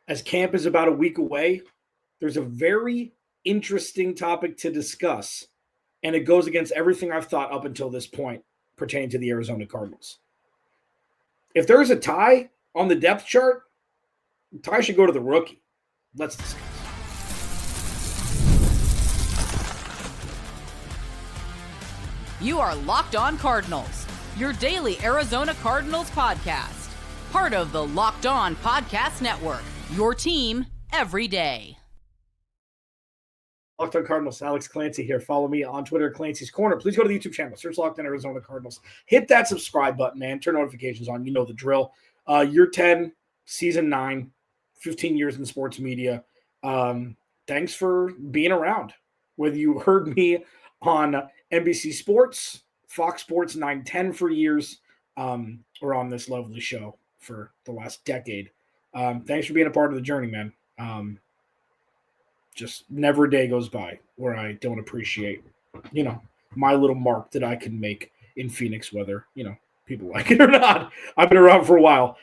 as camp is about a week away, there's a very interesting topic to discuss, and it goes against everything I've thought up until this point pertaining to the Arizona Cardinals. If there's a tie on the depth chart, the tie should go to the rookie. Let's discuss. You are Locked On Cardinals, your daily Arizona Cardinals podcast. Part of the Locked On Podcast Network, your team every day. Locked On Cardinals, Alex Clancy here. Follow me on Twitter, Clancy's Corner. Please go to the YouTube channel, search Locked On Arizona Cardinals. Hit that subscribe button, man. Turn notifications on. You know the drill. Year 10, season 9, 15 years in sports media. Thanks for being around. Whether you heard me on NBC Sports, Fox Sports 910 for years, or on this lovely show for the last decade. Thanks for being a part of the journey, man. Just never a day goes by where I don't appreciate, my little mark that I can make in Phoenix, whether, people like it or not. I've been around for a while.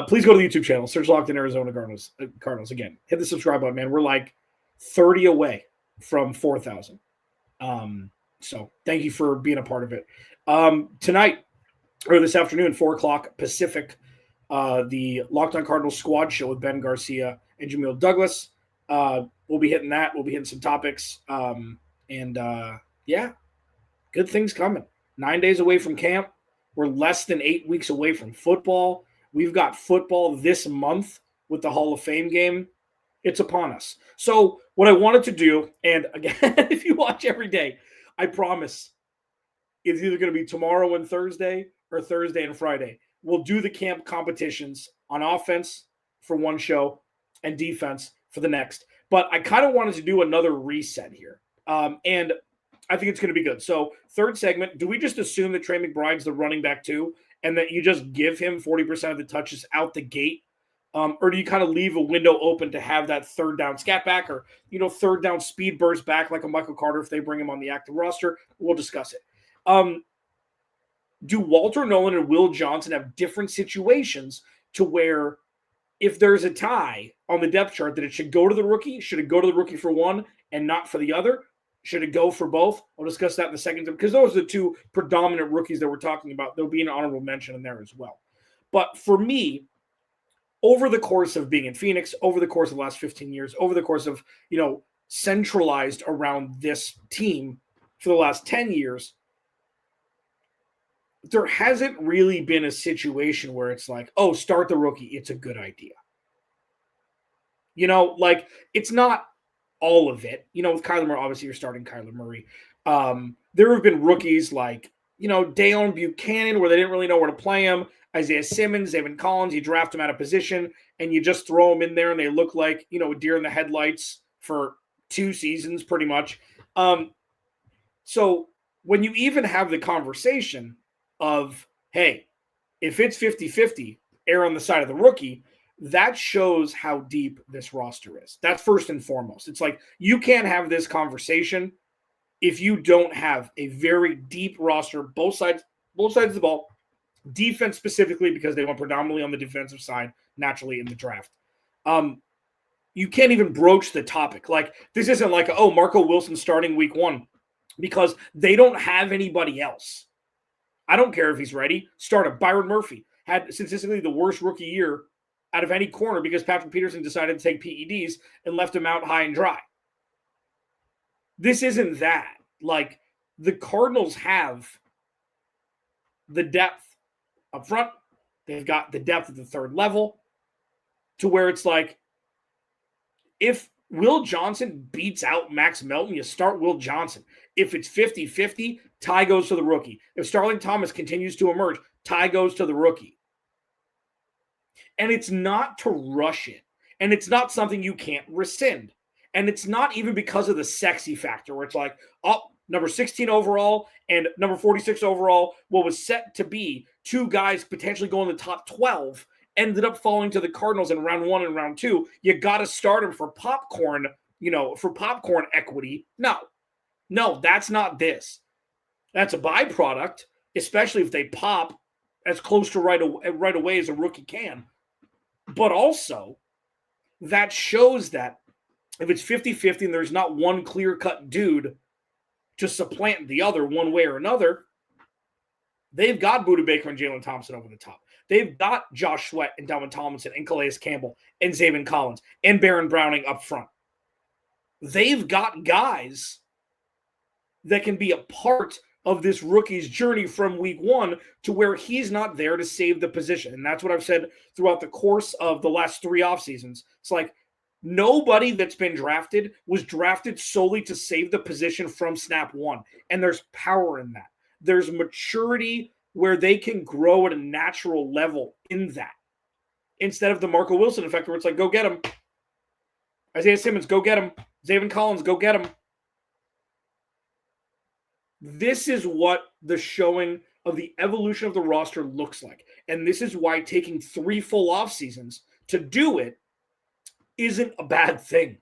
Please go to the YouTube channel, search Locked In Arizona Cardinals. Again, hit the subscribe button, man. We're like 30 away from 4,000. So thank you for being a part of it. Tonight, or this afternoon, 4 o'clock Pacific, the Locked On Cardinals squad show with Ben Garcia and Jamil Douglas. We'll be hitting that. We'll be hitting some topics. Yeah, good things coming. 9 days away from camp. We're less than 8 weeks away from football. We've got football this month with the Hall of Fame game. It's upon us. So what I wanted to do, and again, if you watch every day, I promise it's either going to be tomorrow and Thursday or Thursday and Friday. We'll do the camp competitions on offense for one show and defense for the next. But I kind of wanted to do another reset here. And I think it's going to be good. So third segment, do we just assume that Trey McBride's the running back too, and that you just give him 40% of the touches out the gate? Or do you kind of leave a window open to have that third down scat back or, third down speed burst back like a Michael Carter if they bring him on the active roster? We'll discuss it. Do Walter Nolen and Will Johnson have different situations to where if there's a tie on the depth chart that it should go to the rookie? Should it go to the rookie for one and not for the other? Should it go for both? I'll discuss that in a second because those are the two predominant rookies that we're talking about. There'll be an honorable mention in there as well. But for me, over the course of being in Phoenix, over the course of the last 15 years, over the course of, centralized around this team for the last 10 years, there hasn't really been a situation where it's like, oh, start the rookie. It's a good idea. It's not all of it. With Kyler Murray, obviously you're starting Kyler Murray. There have been rookies like, Dayon Buchanan where they didn't really know where to play him. Isaiah Simmons, David Collins, you draft them out of position and you just throw them in there and they look like, a deer in the headlights for 2 seasons pretty much. So when you even have the conversation of, hey, if it's 50-50, err on the side of the rookie, that shows how deep this roster is. That's first and foremost. It's like you can't have this conversation if you don't have a very deep roster, both sides of the ball, defense specifically because they went predominantly on the defensive side naturally in the draft. You can't even broach the topic. Like this isn't like, oh, Marco Wilson starting week 1 because they don't have anybody else. I don't care if he's ready. Start him. Byron Murphy had statistically the worst rookie year out of any corner because Patrick Peterson decided to take PEDs and left him out high and dry. This isn't that. Like the Cardinals have the depth up front. They've got the depth at the third level to where it's like if Will Johnson beats out Max Melton, you start Will Johnson. If it's 50-50, tie goes to the rookie. If Starling Thomas continues to emerge, tie goes to the rookie. And it's not to rush it. And it's not something you can't rescind. And it's not even because of the sexy factor where it's like, oh, number 16 overall and number 46 overall, what was set to be 2 guys potentially going in the top 12 ended up falling to the Cardinals in round 1 and round 2. You got to start them for popcorn, for popcorn equity. No, that's not this. That's a byproduct, especially if they pop as close to right away as a rookie can. But also, that shows that if it's 50-50 and there's not one clear-cut dude to supplant the other one way or another, they've got Budda Baker and Jalen Thompson over the top. They've got Josh Sweat and Dalvin Tomlinson and Calais Campbell and Zaven Collins and Baron Browning up front. They've got guys that can be a part of this rookie's journey from week one to where he's not there to save the position. And that's what I've said throughout the course of the last 3 off seasons. It's like nobody that's been drafted was drafted solely to save the position from snap one. And there's power in that. There's maturity where they can grow at a natural level in that. Instead of the Marco Wilson effect where it's like, go get him. Isaiah Simmons, go get him. Zaven Collins, go get him. This is what the showing of the evolution of the roster looks like. And this is why taking 3 full off seasons to do it isn't a bad thing.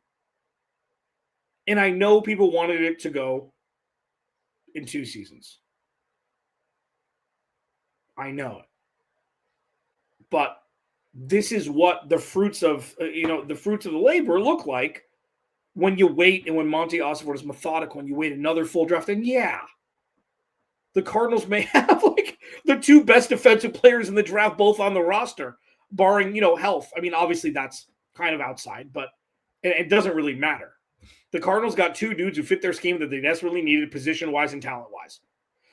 And I know people wanted it to go in 2 seasons. I know it. But this is what the fruits of, the fruits of the labor look like when you wait, and when Monty Osborne is methodical, and you wait another full draft. And yeah, the Cardinals may have like the 2 best defensive players in the draft both on the roster, barring, health. I mean, obviously that's kind of outside, but it doesn't really matter. The Cardinals got 2 dudes who fit their scheme that they desperately needed position-wise and talent-wise.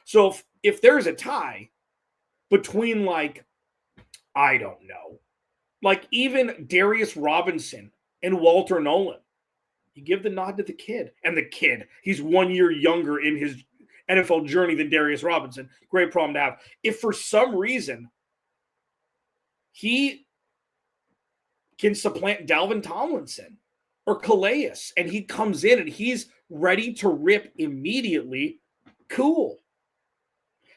So if there's a tie between, like, I don't know, like even Darius Robinson and Walter Nolen, you give the nod to the kid. And the kid, he's 1 year younger in his NFL journey than Darius Robinson. Great problem to have. If for some reason he can supplant Dalvin Tomlinson or Calais and he comes in and he's ready to rip immediately, cool.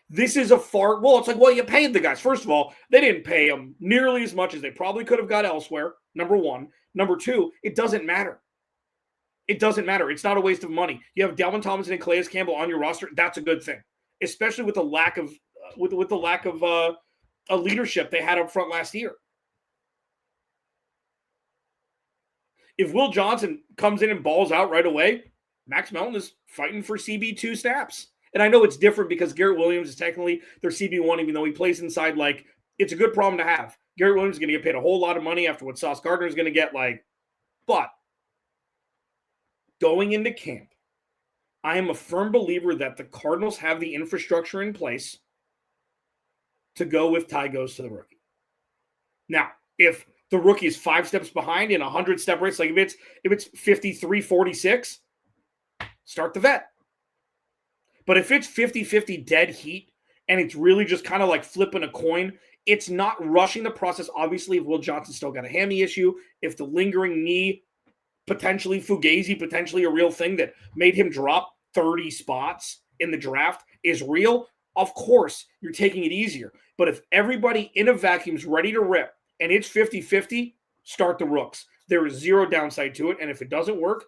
This is it's like, well, you paid the guys. First of all, they didn't pay them nearly as much as they probably could have got elsewhere, number one. Number two, it doesn't matter. It doesn't matter. It's not a waste of money. You have Dalvin Tomlinson and Calais Campbell on your roster. That's a good thing, especially with the lack of a leadership they had up front last year. If Will Johnson comes in and balls out right away, Max Melton is fighting for CB2 snaps. And I know it's different because Garrett Williams is technically their CB1, even though he plays inside. Like, it's a good problem to have. Garrett Williams is going to get paid a whole lot of money after what Sauce Gardner is going to get. But going into camp, I am a firm believer that the Cardinals have the infrastructure in place to go with Ty goes to the rookie. Now, if the rookie is 5 steps behind in a 100-step race, like if it's 53-46, start the vet. But if it's 50-50 dead heat and it's really just kind of like flipping a coin, it's not rushing the process. Obviously, if Will Johnson still got a hammy issue, if the lingering knee, potentially Fugazi, potentially a real thing that made him drop 30 spots in the draft is real, of course, you're taking it easier. But if everybody in a vacuum is ready to rip and it's 50-50, start the rooks. There is zero downside to it. And if it doesn't work,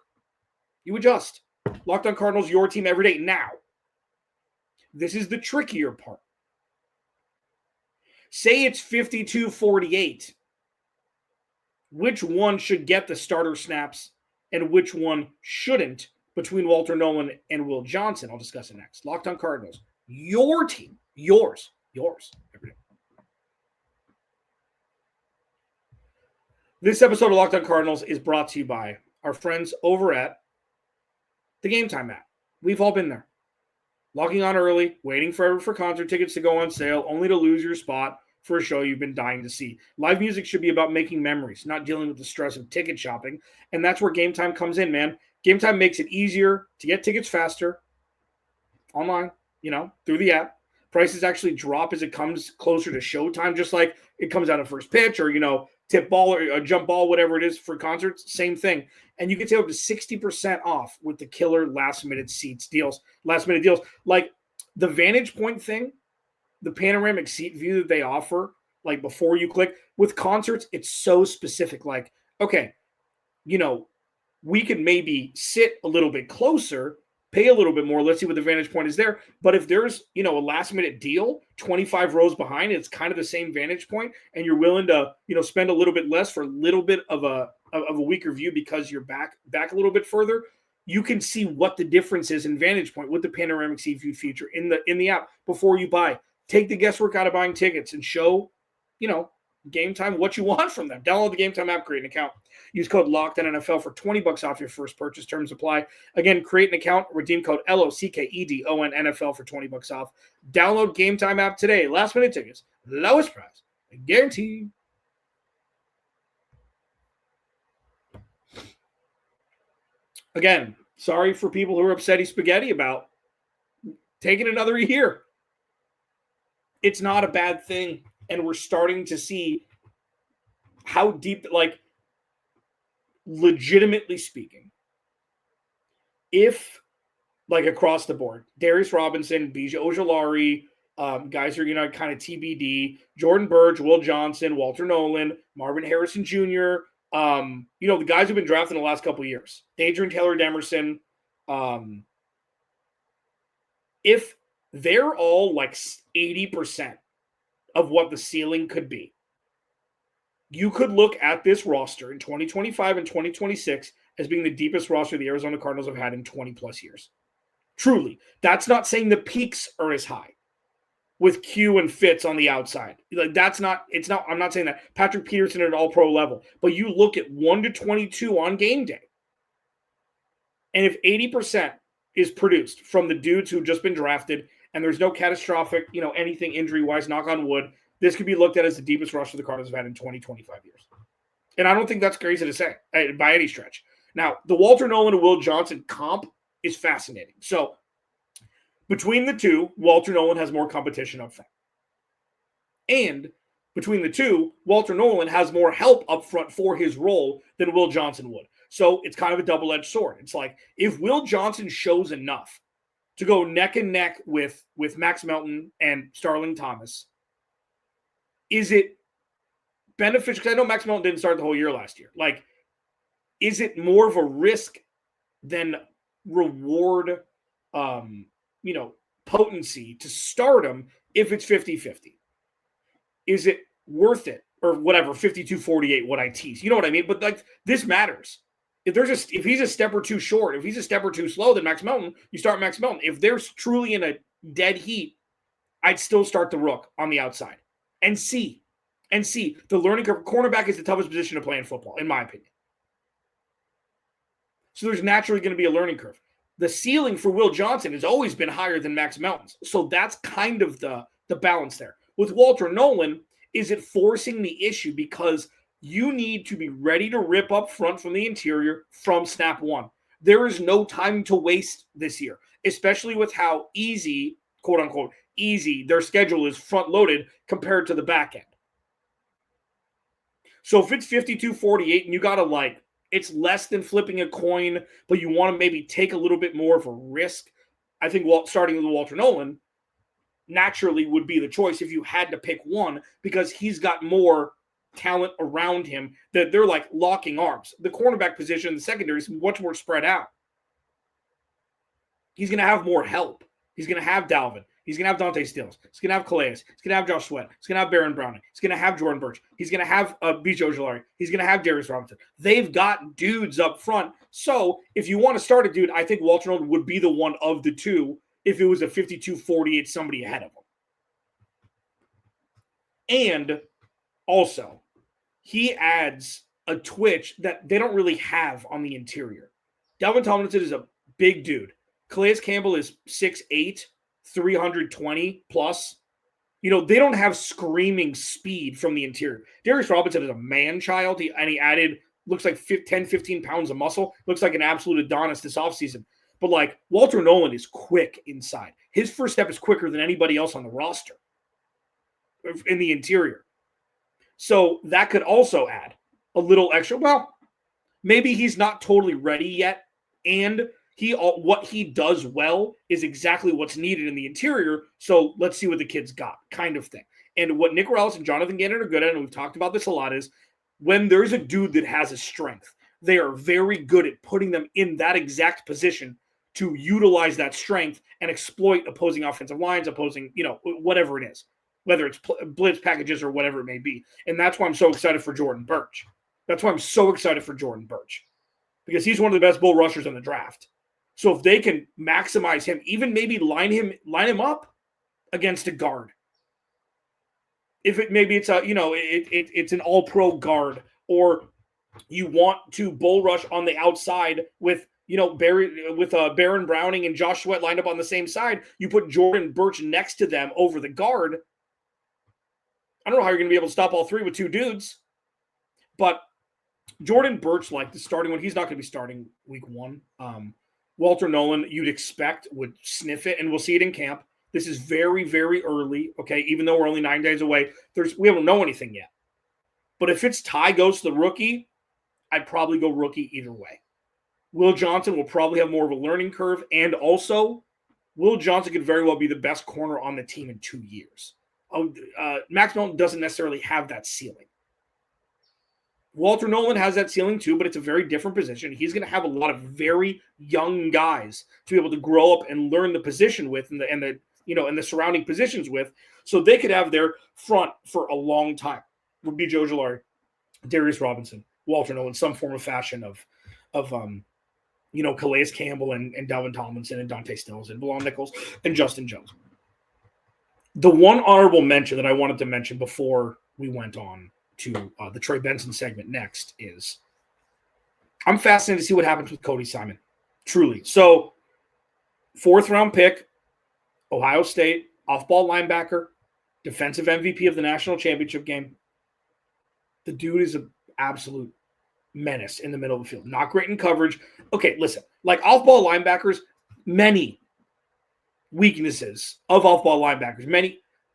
you adjust. Locked On Cardinals, your team every day. Now, this is the trickier part. Say it's 52-48. Which one should get the starter snaps and which one shouldn't between Walter Nolen and Will Johnson? I'll discuss it next. Locked On Cardinals. Your team. Yours. Every day. This episode of Locked On Cardinals is brought to you by our friends over at the Game Time app. We've all been there. Logging on early, waiting forever for concert tickets to go on sale, only to lose your spot for a show you've been dying to see. Live music should be about making memories, not dealing with the stress of ticket shopping. And that's where Game Time comes in, man. Game Time makes it easier to get tickets faster online, through the app. Prices actually drop as it comes closer to showtime, just like it comes out of first pitch or, tip ball or a jump ball, whatever it is for concerts, same thing. And you can save up to 60% off with the killer last minute deals. Like the Vantage Point thing, the panoramic seat view that they offer, like before you click. With concerts, it's so specific. Like, okay, we could maybe sit a little bit closer, pay a little bit more. Let's see what the vantage point is there. But if there's, a last minute deal, 25 rows behind, it's kind of the same vantage point, and you're willing to, spend a little bit less for a little bit of a weaker view because you're back a little bit further, you can see what the difference is in vantage point with the panoramic sea view feature in the app before you buy. Take the guesswork out of buying tickets and show, Game Time what you want from them. Download the Game Time app, create an account. Use code LOCKEDONNFL for $20 off your first purchase. Terms apply. Again, create an account. Redeem code LOCKEDON NFL for $20 off. Download Game Time app today. Last minute tickets, lowest price, guaranteed. Again, sorry for people who are upsetty spaghetti about taking another year. It's not a bad thing. And we're starting to see how deep, legitimately speaking, if, across the board, Darius Robinson, Bija Ojolari, guys are, kind of TBD, Jordan Burge, Will Johnson, Walter Nolen, Marvin Harrison Jr., the guys who've been drafted in the last couple of years, Adrian Taylor-Demerson, if they're all 80% of what the ceiling could be, you could look at this roster in 2025 and 2026 as being the deepest roster the Arizona Cardinals have had in 20 plus years. Truly. That's not saying the peaks are as high with Q and Fitz on the outside. I'm not saying that. Patrick Peterson at an all-pro level. But you look at 1 to 22 on game day, and if 80% is produced from the dudes who've just been drafted and there's no catastrophic, anything injury-wise, knock on wood, this could be looked at as the deepest roster the Cardinals have had in 20, 25 years. And I don't think that's crazy to say by any stretch. Now, the Walter Nolen and Will Johnson comp is fascinating. So between the two, Walter Nolen has more competition up front. And between the two, Walter Nolen has more help up front for his role than Will Johnson would. So it's kind of a double-edged sword. It's like, if Will Johnson shows enough to go neck and neck with Max Melton and Starling Thomas, is it beneficial? Because I know Max Melton didn't start the whole year last year. Is it more of a risk than reward, potency to start him if it's 50-50? Is it worth it? Or whatever, 52-48, what I tease. You know what I mean? But this matters. If he's a step or two short, if he's a step or two slow than Max Melton, you start Max Melton. If they're truly in a dead heat, I'd still start the Rook on the outside and see the learning curve. Cornerback is the toughest position to play in football, in my opinion. So there's naturally going to be a learning curve. The ceiling for Will Johnson has always been higher than Max Melton's. So that's kind of the balance there. With Walter Nolen, is it forcing the issue because you need to be ready to rip up front from the interior from snap one? There is no time to waste this year, especially with how easy, quote unquote, easy their schedule is front loaded compared to the back end. So if it's 52-48 and you got to it's less than flipping a coin, but you want to maybe take a little bit more of a risk, I think starting with Walter Nolen naturally would be the choice if you had to pick one, because he's got more talent around him that they're locking arms. The cornerback position in the secondary is much more spread out. He's going to have more help. He's going to have Dalvin. He's going to have Dante Stills. He's going to have Calais. He's going to have Josh Sweat. He's going to have Baron Browning. He's going to have Jordan Burch. He's going to have Bija Ojolari. He's going to have Darius Robinson. They've got dudes up front. So if you want to start a dude, I think Walter Nolen would be the one of the two if it was a 52-48 somebody ahead of him. And also, he adds a twitch that they don't really have on the interior. Dalvin Tomlinson is a big dude. Calais Campbell is 6'8", 320 plus. They don't have screaming speed from the interior. Darius Robinson is a man-child, and he added, looks like 10, 15 pounds of muscle. Looks like an absolute Adonis this offseason. But Walter Nolen is quick inside. His first step is quicker than anybody else on the roster in the interior. So that could also add a little extra. Well, maybe he's not totally ready yet, and what he does well is exactly what's needed in the interior. So let's see what the kid's got, kind of thing. And what Nick Morales and Jonathan Gannon are good at, and we've talked about this a lot, is when there's a dude that has a strength, they are very good at putting them in that exact position to utilize that strength and exploit opposing offensive lines, opposing, whatever it is, whether it's blitz packages or whatever it may be. And that's why I'm so excited for Jordan Birch. That's why I'm so excited for Jordan Birch, because he's one of the best bull rushers in the draft. So if they can maximize him, even maybe line him up against a guard. If it's it's an all-pro guard, or you want to bull rush on the outside with Baron Browning and Josh Sweat lined up on the same side, you put Jordan Birch next to them over the guard. I don't know how you're going to be able to stop all three with two dudes, but Jordan Birch, like the starting one, he's not going to be starting week one. Walter Nolen, you'd expect, would sniff it, and we'll see it in camp. This is very, very early, okay? Even though we're only 9 days away, we don't know anything yet. But if it's Ty goes to the rookie, I'd probably go rookie either way. Will Johnson will probably have more of a learning curve, and also Will Johnson could very well be the best corner on the team in 2 years. Max Melton doesn't necessarily have that ceiling. Walter Nolen has that ceiling too, but it's a very different position. He's going to have a lot of very young guys to be able to grow up and learn the position with, and the surrounding positions with, so they could have their front for a long time. Would be Joe Jolari, Darius Robinson, Walter Nolen, some form of fashion of Calais Campbell and Dalvin Tomlinson and Dante Stills and Bilal Nichols and Justin Jones. The one honorable mention that I wanted to mention before we went on to the Trey Benson segment next is I'm fascinated to see what happens with Cody Simon. Truly. So, 4th round pick, Ohio State, off-ball linebacker, defensive MVP of the national championship game. The dude is an absolute menace in the middle of the field. Not great in coverage. Okay, listen, like off-ball linebackers, many weaknesses of off-ball linebackers.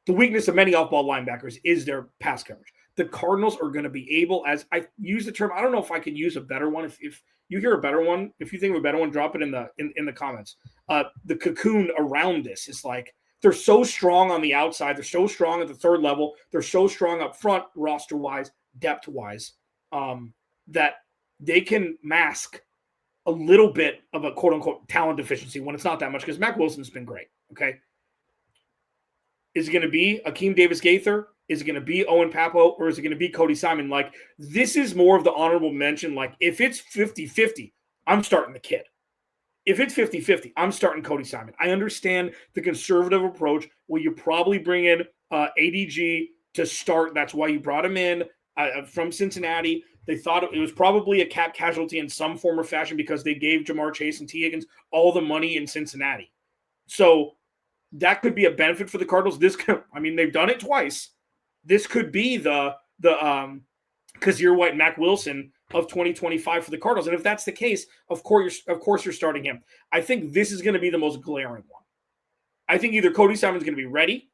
The weakness of many off-ball linebackers is their pass coverage. The Cardinals are going to be able, as I use the term, I don't know if I can use a better one. If you hear a better one, if you think of a better one, drop it in the comments. The cocoon around this is like they're so strong on the outside. They're so strong at the third level. They're so strong up front, roster-wise, depth-wise, that they can mask a little bit of a quote-unquote talent deficiency when it's not that much, because Mack Wilson's been great, okay? Is it going to be Akeem Davis-Gaither? Is it going to be Owen Papo, or is it going to be Cody Simon? Like, this is more of the honorable mention. Like, if it's 50-50, I'm starting the kid. If it's 50-50, I'm starting Cody Simon. I understand the conservative approach where you probably bring in ADG to start. That's why you brought him in from Cincinnati. They thought it was probably a cap casualty in some form or fashion because they gave Jamar Chase and T. Higgins all the money in Cincinnati. So that could be a benefit for the Cardinals. They've done it twice. This could be the Kazir White, Mack Wilson of 2025 for the Cardinals. And if that's the case, of course you're starting him. I think this is going to be the most glaring one. I think either Cody Simon's going to be ready,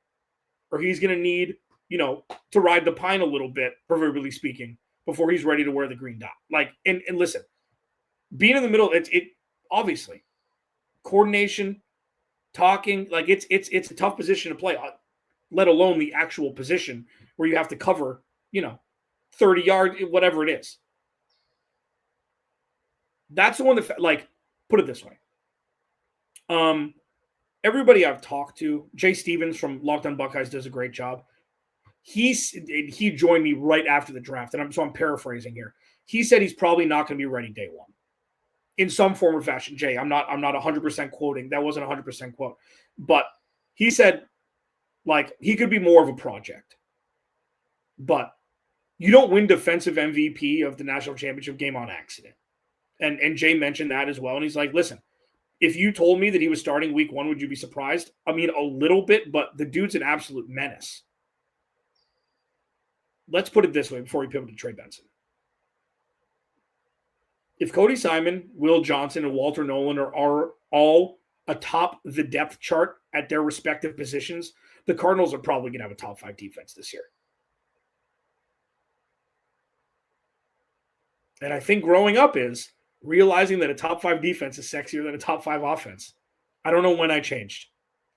or he's going to need, to ride the pine a little bit, proverbially speaking, before he's ready to wear the green dot. Like, and listen, being in the middle, it obviously coordination, talking, like it's a tough position to play, let alone the actual position where you have to cover, 30 yards, whatever it is. That's the one that, like, put it this way. Everybody I've talked to, Jay Stevens from Locked On Buckeyes does a great job. He joined me right after the draft, and I'm paraphrasing here. He said he's probably not going to be ready day one in some form or fashion. Jay, I'm not 100% quoting. That wasn't 100% quote. But he said, like, he could be more of a project. But you don't win defensive MVP of the national championship game on accident. And Jay mentioned that as well. And he's like, listen, if you told me that he was starting week one, would you be surprised? I mean, a little bit, but the dude's an absolute menace. Let's put it this way before we pivot to Trey Benson. If Cody Simon, Will Johnson, and Walter Nolen are all atop the depth chart at their respective positions, the Cardinals are probably going to have a top 5 defense this year. And I think growing up is realizing that a top 5 defense is sexier than a top 5 offense. I don't know when I changed.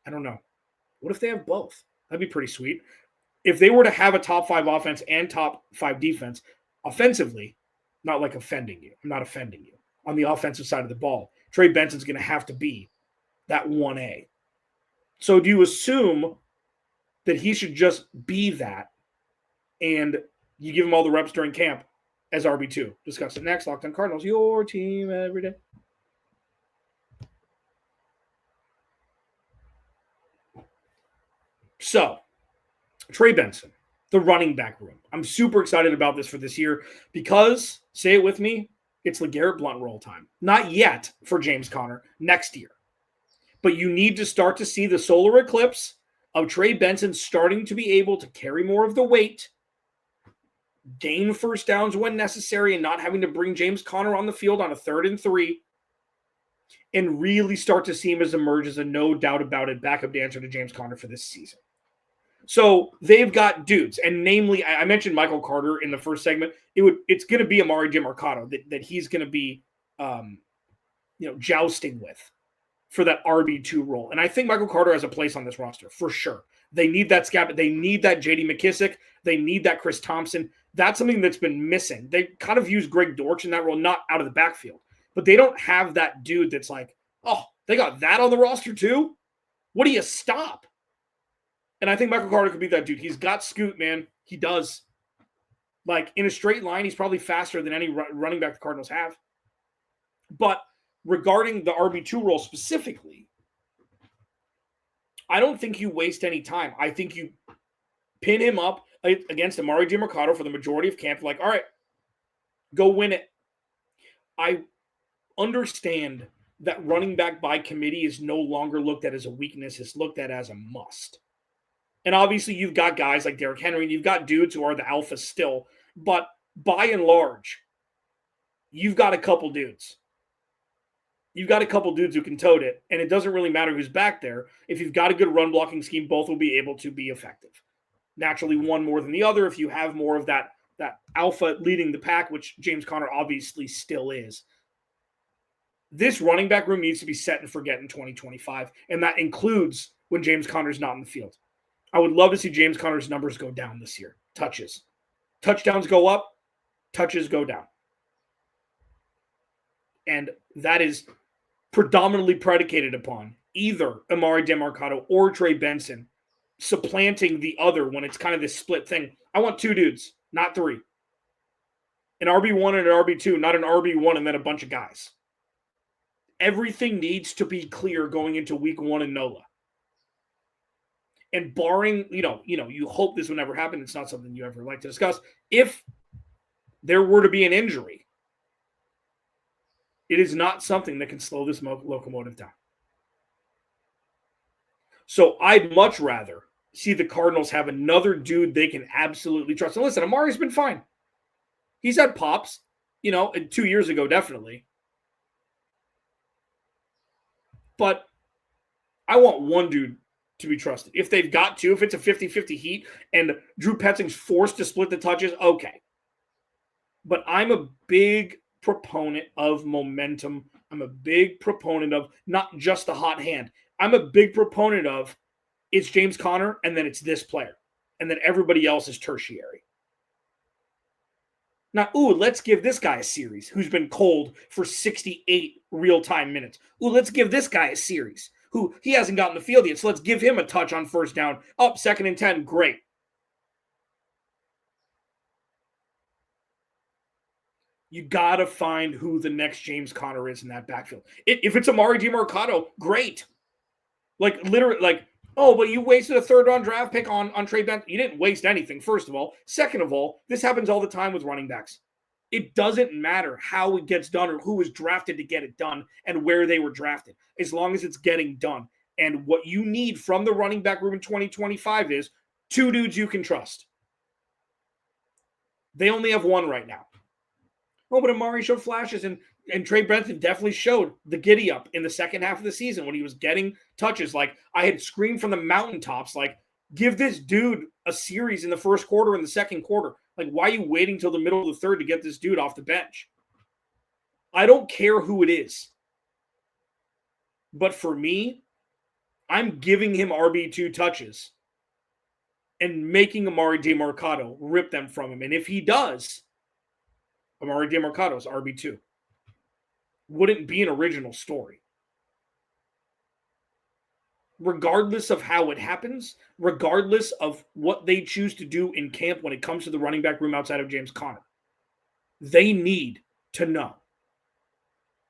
I don't know. What if they have both? That'd be pretty sweet. If they were to have a top 5 offense and top 5 defense, offensively, not like offending you. I'm not offending you. On the offensive side of the ball, Trey Benson's going to have to be that 1A. So do you assume that he should just be that and you give him all the reps during camp as RB2? Discuss it next. Locked On Cardinals, your team every day. So, Trey Benson, the running back room. I'm super excited about this for this year because, say it with me, it's LeGarrette Blount roll time. Not yet for James Conner, next year. But you need to start to see the solar eclipse of Trey Benson starting to be able to carry more of the weight, gain first downs when necessary, and not having to bring James Conner on the field on a 3rd and 3, and really start to see him emerge as a no doubt about it backup dancer to James Conner for this season. So they've got dudes, and namely, I mentioned Michael Carter in the first segment. It's going to be Amari DiMercato that he's going to be, jousting with for that RB2 role. And I think Michael Carter has a place on this roster for sure. They need that scab. They need that J.D. McKissick. They need that Chris Thompson. That's something that's been missing. They kind of use Greg Dortch in that role, not out of the backfield, but they don't have that dude that's like, oh, they got that on the roster too? What do you stop? And I think Michael Carter could be that dude. He's got scoot, man. He does. Like, in a straight line, he's probably faster than any running back the Cardinals have. But regarding the RB2 role specifically, I don't think you waste any time. I think you pin him up against Amari DiMercato for the majority of camp. Like, all right, go win it. I understand that running back by committee is no longer looked at as a weakness. It's looked at as a must. And obviously you've got guys like Derrick Henry, and you've got dudes who are the alpha still. But by and large, you've got a couple dudes. You've got a couple dudes who can tote it, and it doesn't really matter who's back there. If you've got a good run blocking scheme, both will be able to be effective. Naturally, one more than the other if you have more of that alpha leading the pack, which James Conner obviously still is. This running back room needs to be set and forget in 2025, and that includes when James Conner's not in the field. I would love to see James Conner's numbers go down this year. Touches. Touchdowns go up. Touches go down. And that is predominantly predicated upon either Amari DiMercato or Trey Benson supplanting the other when it's kind of this split thing. I want 2 dudes, not 3. An RB1 and an RB2, not an RB1 and then a bunch of guys. Everything needs to be clear going into week 1 in NOLA. And barring, you hope this would never happen. It's not something you ever like to discuss. If there were to be an injury, it is not something that can slow this locomotive down. So I'd much rather see the Cardinals have another dude they can absolutely trust. And listen, Amari's been fine. He's had pops, 2 years ago, definitely. But I want one dude to be trusted. If they've got 2, if it's a 50-50 heat and Drew Petzing's forced to split the touches, okay. But I'm a big proponent of momentum. I'm a big proponent of not just the hot hand. I'm a big proponent of it's James Conner and then it's this player. And then everybody else is tertiary. Now, let's give this guy a series who's been cold for 68 real-time minutes. Let's give this guy a series who he hasn't gotten the field yet, so let's give him a touch on first down. Up, 2nd and 10, great. You got to find who the next James Conner is in that backfield. If it's Amari DiMercato, great. Like, literally, but you wasted a 3rd-round draft pick on Trey Benson. You didn't waste anything, first of all. Second of all, this happens all the time with running backs. It doesn't matter how it gets done or who was drafted to get it done and where they were drafted, as long as it's getting done. And what you need from the running back room in 2025 is 2 dudes you can trust. They only have 1 right now. Oh, but Amari showed flashes, and Trey Benson definitely showed the giddy up in the second half of the season when he was getting touches. Like, I had screamed from the mountaintops, like, give this dude a series in the first quarter and the second quarter. Like, why are you waiting till the middle of the third to get this dude off the bench? I don't care who it is. But for me, I'm giving him RB2 touches and making Amari DiMercato rip them from him. And if he does, Amari DiMercato's RB2. wouldn't be an original story. Regardless of how it happens, regardless of what they choose to do in camp when it comes to the running back room outside of James Conner, they need to know,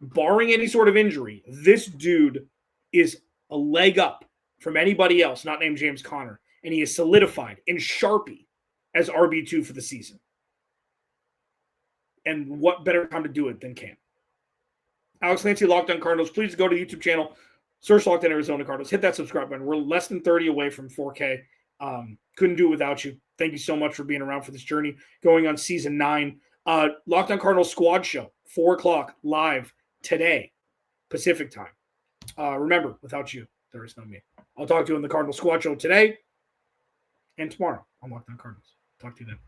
barring any sort of injury, this dude is a leg up from anybody else not named James Conner, and he is solidified in Sharpie as RB2 for the season. And what better time to do it than camp? Alex Clancy, Locked On Cardinals. Please go to the YouTube channel, search Locked On Arizona Cardinals. Hit that subscribe button. We're less than 30 away from 4K. Couldn't do it without you. Thank you so much for being around for this journey. Going on season 9. Locked On Cardinals squad show, 4 o'clock live today, Pacific time. Remember, without you, there is no me. I'll talk to you in the Cardinals squad show today and tomorrow on Locked On Cardinals. Talk to you then.